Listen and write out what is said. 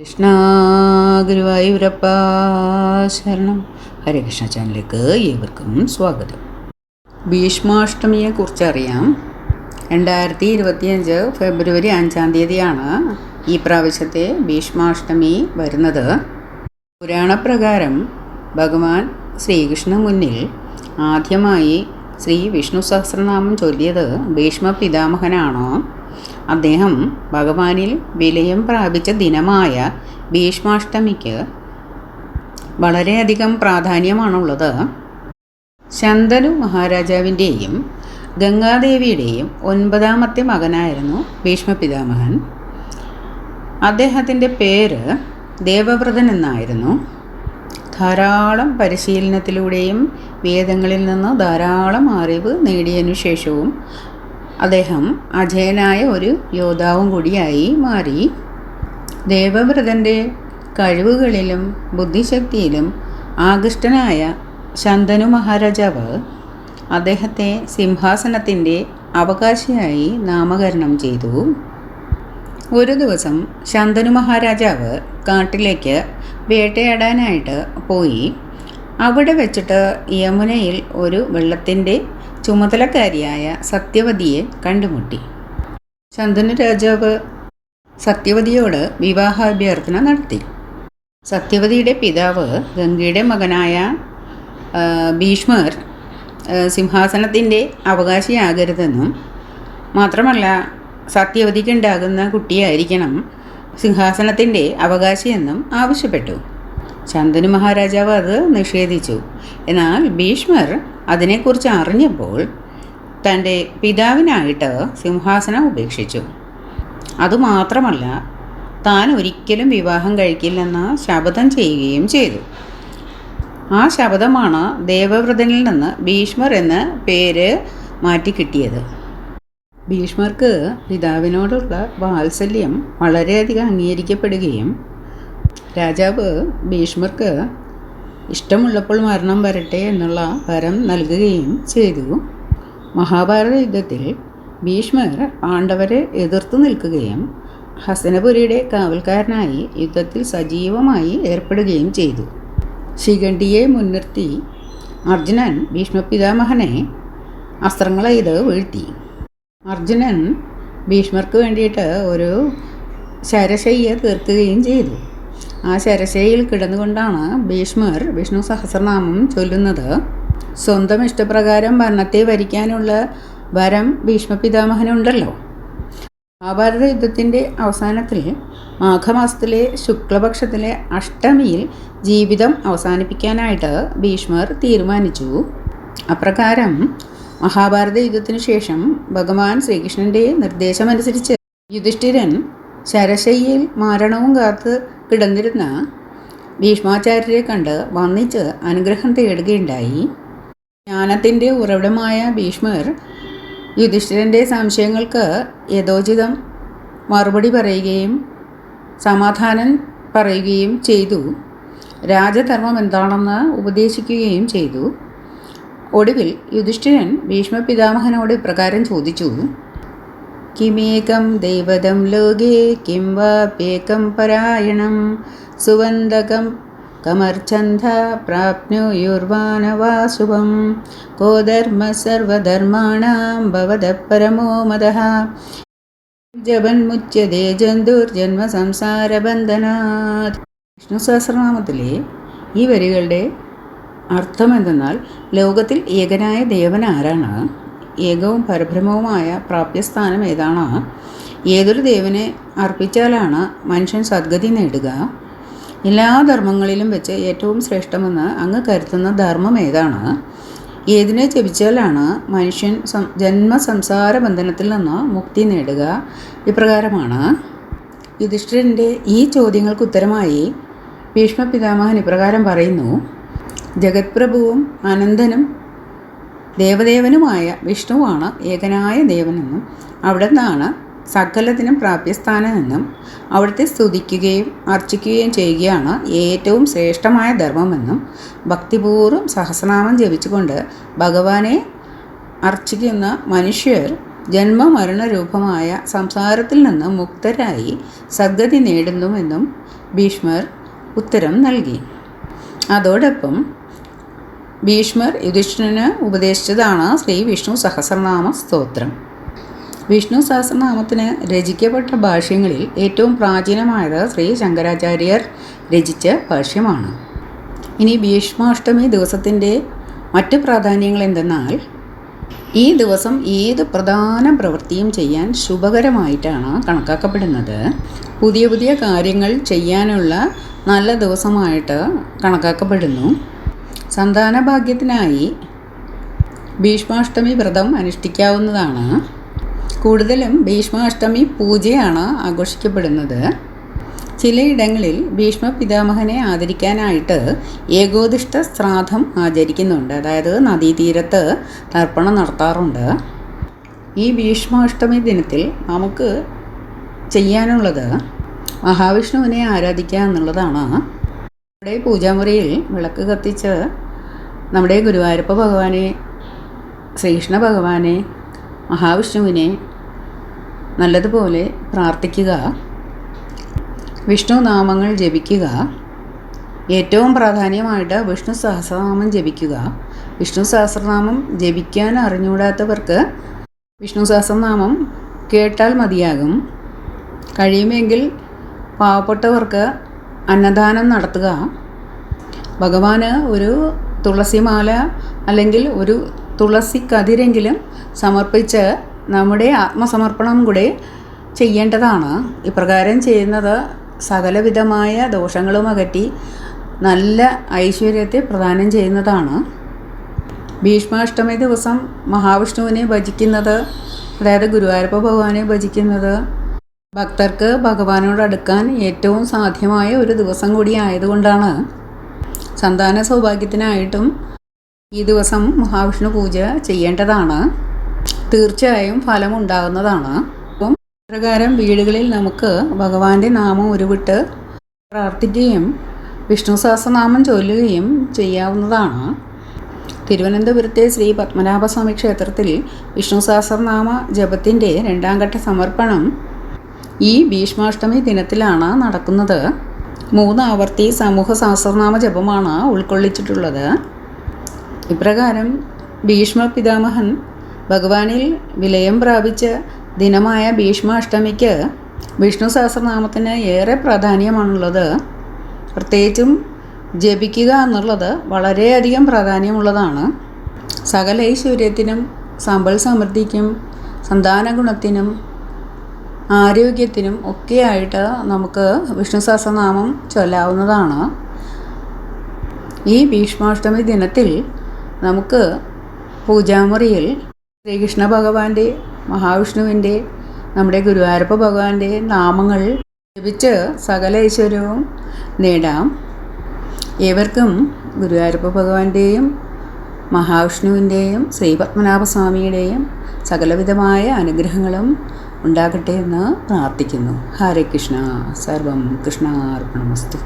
കൃഷ്ണ ഗുരുവായൂരപ്പ ശരണം. ഹരകൃഷ്ണ ചാനലിലേക്ക് ഏവർക്കും സ്വാഗതം. ഭീഷ്മാഷ്ടമിയെക്കുറിച്ച് അറിയാം. 2025 ഫെബ്രുവരി 5 ഈ പ്രാവശ്യത്തെ ഭീഷ്മാഷ്ടമി വരുന്നത്. പുരാണപ്രകാരം ഭഗവാൻ ശ്രീകൃഷ്ണ മുന്നിൽ ആദ്യമായി ശ്രീ വിഷ്ണു സഹസ്രനാമം ചൊല്ലിയത് ഭീഷ്മ പിതാമഹനാണ്. അദ്ദേഹം ഭഗവാനിൽ വിലയം പ്രാപിച്ച ദിനമായ ഭീഷ്മാഷ്ടമിക്ക് വളരെയധികം പ്രാധാന്യമാണുള്ളത്. ശന്തനു മഹാരാജാവിൻ്റെയും ഗംഗാദേവിയുടെയും 9ാമത്തെ മകനായിരുന്നു ഭീഷ്മപിതാമഹൻ. അദ്ദേഹത്തിൻ്റെ പേര് ദേവവ്രതൻ എന്നായിരുന്നു. ധാരാളം പരിശീലനത്തിലൂടെയും വേദങ്ങളിൽ നിന്ന് ധാരാളം അറിവ് നേടിയതിനു ശേഷവും അദ്ദേഹം അജയനായ ഒരു യോദ്ധാവും കൂടിയായി മാറി. ദേവവ്രതൻ്റെ കഴിവുകളിലും ബുദ്ധിശക്തിയിലും ആകൃഷ്ടനായ ശന്തനു മഹാരാജാവ് അദ്ദേഹത്തെ സിംഹാസനത്തിൻ്റെ അവകാശിയായി നാമകരണം ചെയ്തു. ഒരു ദിവസം ശന്തനു മഹാരാജാവ് കാട്ടിലേക്ക് വേട്ടയാടാനായിട്ട് പോയി. അവിടെ വെച്ചിട്ട് യമുനയിൽ ഒരു വെള്ളത്തിൻ്റെ ചുമതലക്കാരിയായ സത്യവതിയെ കണ്ടുമുട്ടി. ശന്തനു രാജാവ് സത്യവതിയോട് വിവാഹാഭ്യർത്ഥന നടത്തി. സത്യവതിയുടെ പിതാവ് ഗംഗയുടെ മകനായ ഭീഷ്മർ സിംഹാസനത്തിൻ്റെ അവകാശിയാകരുതെന്നും മാത്രമല്ല സത്യവതിക്കുണ്ടാകുന്ന കുട്ടിയായിരിക്കണം സിംഹാസനത്തിൻ്റെ അവകാശിയെന്നും ആവശ്യപ്പെട്ടു. ശന്തനു മഹാരാജാവ് അത് നിഷേധിച്ചു. എന്നാൽ ഭീഷ്മർ അതിനെക്കുറിച്ച് അറിഞ്ഞപ്പോൾ തൻ്റെ പിതാവിനായിട്ട് സിംഹാസനം ഉപേക്ഷിച്ചു. അതുമാത്രമല്ല താൻ ഒരിക്കലും വിവാഹം കഴിക്കില്ലെന്ന് ശപഥം ചെയ്യുകയും ചെയ്തു. ആ ശപഥമാണ് ദേവവ്രതനിൽ നിന്ന് ഭീഷ്മർ എന്ന പേര് മാറ്റിക്കിട്ടിയത്. ഭീഷ്മർക്ക് പിതാവിനോടുള്ള വാത്സല്യം വളരെയധികം അംഗീകരിക്കപ്പെടുകയും രാജാവ് ഭീഷ്മർക്ക് ഇഷ്ടമുള്ളപ്പോൾ മരണം വരട്ടെ എന്നുള്ള വരം നൽകുകയും ചെയ്തു. മഹാഭാരത യുദ്ധത്തിൽ ഭീഷ്മർ പാണ്ഡവരെ എതിർത്തു നിൽക്കുകയും ഹസ്തനപുരിയുടെ കാവൽക്കാരനായി യുദ്ധത്തിൽ സജീവമായി ഏർപ്പെടുകയും ചെയ്തു. ശിഖണ്ഡിയെ മുൻനിർത്തി അർജുനൻ ഭീഷ്മപിതാമഹനെ അസ്ത്രങ്ങളെയ്ത് വീഴ്ത്തി. അർജുനൻ ഭീഷ്മർക്ക് വേണ്ടിയിട്ട് ഒരു ശരശയ്യ തീർക്കുകയും ചെയ്തു. ആ ശരശയിൽ കിടന്നുകൊണ്ടാണ് ഭീഷ്മർ വിഷ്ണു സഹസ്രനാമം ചൊല്ലുന്നത്. സ്വന്തം ഇഷ്ടപ്രകാരം വർണ്ണത്തെ വരിക്കാനുള്ള വരം ഭീഷ്മപിതാമഹനുണ്ടല്ലോ. മഹാഭാരത യുദ്ധത്തിൻ്റെ അവസാനത്തിൽ മാഘമാസത്തിലെ ശുക്ലപക്ഷത്തിലെ അഷ്ടമിയിൽ ജീവിതം അവസാനിപ്പിക്കാനായിട്ട് ഭീഷ്മർ തീരുമാനിച്ചു. അപ്രകാരം മഹാഭാരത യുദ്ധത്തിനു ശേഷം ഭഗവാൻ ശ്രീകൃഷ്ണൻ്റെ നിർദ്ദേശമനുസരിച്ച് യുധിഷ്ഠിരൻ ശരശയ്യയിൽ മരണവും കാത്ത് കിടന്നിരുന്ന ഭീഷ്മാചാര്യരെ കണ്ട് വന്ദിച്ച് അനുഗ്രഹം തേടുകയുണ്ടായി. ജ്ഞാനത്തിൻ്റെ ഉറവിടമായ ഭീഷ്മർ യുധിഷ്ഠിരൻ്റെ സംശയങ്ങൾക്ക് യഥോചിതം മറുപടി പറയുകയും സമാധാനം പറയുകയും ചെയ്തു. രാജധർമ്മം എന്താണെന്ന് ഉപദേശിക്കുകയും ചെയ്തു. ഒടുവിൽ യുധിഷ്ഠിരൻ ഭീഷ്മപിതാമഹനോട് ഇപ്രകാരം ചോദിച്ചു: കിമേകം ദൈവതം ലോകേ കിം വാപ്യേകം പരായണം സുവന്ദകം കമർച്ഛന്ധ പ്രാപ്നുയുർവാനവാ ശുഭം കോ ധർമ്മ സർവധർമാണാം ഭവതഃ പരമോ മതഃ ജപന്മുച്യതേ ജന്തുർജന്മ സംസാരബന്ധനാത്. വിഷ്ണു സഹസ്രനാമത്തിലെ ഈ വരികളുടെ അർത്ഥം എന്തെന്നാൽ, ലോകത്തിൽ ഏകനായ ദേവൻ ആരാണ്? ഏകവും പരബ്രഹ്മവുമായ പ്രാപ്യസ്ഥാനം ഏതാണ്? ഏതൊരു ദേവനെ അർപ്പിച്ചാലാണ് മനുഷ്യൻ സദ്ഗതി നേടുക? എല്ലാ ധർമ്മങ്ങളിലും വെച്ച് ഏറ്റവും ശ്രേഷ്ഠമെന്ന് അങ്ങ് കരുതുന്ന ധർമ്മം ഏതാണ്? ഏതിനെ ജപിച്ചാലാണ് മനുഷ്യൻ ജന്മസംസാര ബന്ധനത്തിൽ നിന്ന് മുക്തി നേടുക? ഇപ്രകാരമാണ്. യുധിഷ്ഠിരൻ്റെ ഈ ചോദ്യങ്ങൾക്ക് ഉത്തരമായി ഭീഷ്മപിതാമഹൻ ഇപ്രകാരം പറയുന്നു: ജഗത്പ്രഭുവും അനന്തനും ദേവദേവനുമായ വിഷ്ണുവാണ് ഏകനായ ദേവനെന്നും അവിടെ നിന്നാണ് സകലത്തിനും പ്രാപ്യസ്ഥാനമെന്നും അവിടുത്തെ സ്തുതിക്കുകയും അർച്ചിക്കുകയും ചെയ്യുകയാണ് ഏറ്റവും ശ്രേഷ്ഠമായ ധർമ്മമെന്നും ഭക്തിപൂർവ്വം സഹസ്രനാമം ജപിച്ചുകൊണ്ട് ഭഗവാനെ അർച്ചിക്കുന്ന മനുഷ്യർ ജന്മമരണരൂപമായ സംസാരത്തിൽ നിന്ന് മുക്തരായി സദ്ഗതി നേടുന്നുവെന്നും ഭീഷ്മർ ഉത്തരം നൽകി. അതോടൊപ്പം ഭീഷ്മർ യുധിഷ്ഠിരന് ഉപദേശിച്ചതാണ് ശ്രീ വിഷ്ണു സഹസ്രനാമ സ്തോത്രം. വിഷ്ണു സഹസ്രനാമത്തിന് രചിക്കപ്പെട്ട ഭാഷ്യങ്ങളിൽ ഏറ്റവും പ്രാചീനമായത് ശ്രീ ശങ്കരാചാര്യർ രചിച്ച ഭാഷ്യമാണ്. ഇനി ഭീഷ്മാഷ്ടമി ദിവസത്തിൻ്റെ മറ്റ് പ്രാധാന്യങ്ങൾ എന്തെന്നാൽ, ഈ ദിവസം ഏത് പ്രധാന പ്രവൃത്തിയും ചെയ്യാൻ ശുഭകരമായിട്ടാണ് കണക്കാക്കപ്പെടുന്നത്. പുതിയ പുതിയ കാര്യങ്ങൾ ചെയ്യാനുള്ള നല്ല ദിവസമായിട്ട് കണക്കാക്കപ്പെടുന്നു. സന്താനഭാഗ്യത്തിനായി ഭീഷ്മാഷ്ടമി വ്രതം അനുഷ്ഠിക്കാവുന്നതാണ്. കൂടുതലും ഭീഷ്മാഷ്ടമി പൂജയാണ് ആഘോഷിക്കപ്പെടുന്നത്. ചിലയിടങ്ങളിൽ ഭീഷ്മ പിതാമഹനെ ആദരിക്കാനായിട്ട് ഏകോദിഷ്ട ശ്രാദ്ധം ആചരിക്കുന്നുണ്ട്. അതായത് നദീതീരത്ത് തർപ്പണം നടത്താറുണ്ട്. ഈ ഭീഷ്മാഷ്ടമി ദിനത്തിൽ നമുക്ക് ചെയ്യാനുള്ളത് മഹാവിഷ്ണുവിനെ ആരാധിക്കുക എന്നുള്ളതാണ്. നമ്മുടെ പൂജാമുറിയിൽ വിളക്ക് കത്തിച്ച് നമ്മുടെ ഗുരുവായൂരപ്പ ഭഗവാനെ, ശ്രീകൃഷ്ണ ഭഗവാനെ, മഹാവിഷ്ണുവിനെ നല്ലതുപോലെ പ്രാർത്ഥിക്കുക, വിഷ്ണു നാമങ്ങൾ ജപിക്കുക. ഏറ്റവും പ്രാധാന്യമായിട്ട് വിഷ്ണു സഹസ്രനാമം ജപിക്കുക. വിഷ്ണു സഹസ്രനാമം ജപിക്കാൻ അറിഞ്ഞുകൂടാത്തവർക്ക് വിഷ്ണു സഹസ്രനാമം കേട്ടാൽ മതിയാകും. കഴിയുമെങ്കിൽ പാവപ്പെട്ടവർക്ക് അന്നദാനം നടത്തുക. ഭഗവാന് ഒരു തുളസിമാല അല്ലെങ്കിൽ ഒരു തുളസി കതിരെങ്കിലും സമർപ്പിച്ച് നമ്മുടെ ആത്മസമർപ്പണം കൂടെ ചെയ്യേണ്ടതാണ്. ഇപ്രകാരം ചെയ്യുന്നത് സകലവിധമായ ദോഷങ്ങളും അകറ്റി നല്ല ഐശ്വര്യത്തെ പ്രദാനം ചെയ്യുന്നതാണ്. ഭീഷ്മാഷ്ടമി ദിവസം മഹാവിഷ്ണുവിനെ ഭജിക്കുന്നത്, അതായത് ഗുരുവായൂരപ്പ ഭഗവാനെ ഭജിക്കുന്നത് ഭക്തർക്ക് ഭഗവാനോട് അടുക്കാൻ ഏറ്റവും സാധ്യമായ ഒരു ദിവസം കൂടി ആയതുകൊണ്ടാണ്. സന്താന സൗഭാഗ്യത്തിനായിട്ടും ഈ ദിവസം മഹാവിഷ്ണു പൂജ ചെയ്യേണ്ടതാണ്. തീർച്ചയായും ഫലമുണ്ടാകുന്നതാണ്. അപ്പം പ്രകാരം വീടുകളിൽ നമുക്ക് ഭഗവാന്റെ നാമം ഉരുവിട്ട് പ്രാർത്ഥിക്കുകയും വിഷ്ണു സഹസ്രനാമം ചൊല്ലുകയും ചെയ്യാവുന്നതാണ്. തിരുവനന്തപുരത്തെ ശ്രീ പത്മനാഭസ്വാമി ക്ഷേത്രത്തിൽ വിഷ്ണു സഹസ്രനാമ ജപത്തിൻ്റെ 2ാം ഘട്ട സമർപ്പണം ഈ ഭീഷ്മാഷ്ടമി ദിനത്തിലാണ് നടക്കുന്നത്. 3 ആവർത്തി സമൂഹ സഹസ്രനാമ ജപമാണ് ഉൾക്കൊള്ളിച്ചിട്ടുള്ളത്. ഇപ്രകാരം ഭീഷ്മ പിതാമഹൻ ഭഗവാനിൽ വിലയം പ്രാപിച്ച ദിനമായ ഭീഷ്മാഷ്ടമിക്ക് വിഷ്ണു സഹസ്രനാമത്തിന് ഏറെ പ്രാധാന്യമാണുള്ളത്. പ്രത്യേകിച്ചും ജപിക്കുക എന്നുള്ളത് വളരെയധികം പ്രാധാന്യമുള്ളതാണ്. സകല ഐശ്വര്യത്തിനും സമ്പൽ സമൃദ്ധിക്കും സന്താന ഗുണത്തിനും ആരോഗ്യത്തിനും ഒക്കെയായിട്ട് നമുക്ക് വിഷ്ണു സഹസ്രനാമം ചൊല്ലാവുന്നതാണ്. ഈ ഭീഷ്മാഷ്ടമി ദിനത്തിൽ നമുക്ക് പൂജാമുറിയിൽ ശ്രീകൃഷ്ണ ഭഗവാന്റെ, മഹാവിഷ്ണുവിൻ്റെ, നമ്മുടെ ഗുരുവായൂരപ്പ ഭഗവാന്റെ നാമങ്ങൾ ജപിച്ച് സകല ഐശ്വര്യവും നേടാം. ഏവർക്കും ഗുരുവായൂരപ്പ ഭഗവാന്റെയും മഹാവിഷ്ണുവിൻ്റെയും ശ്രീ പത്മനാഭസ്വാമിയുടെയും സകലവിധമായ അനുഗ്രഹങ്ങളും ഉണ്ടാകട്ടെ എന്ന് പ്രാർത്ഥിക്കുന്നു. ഹരേ കൃഷ്ണ. സർവം കൃഷ്ണാർപ്പണമസ്തു.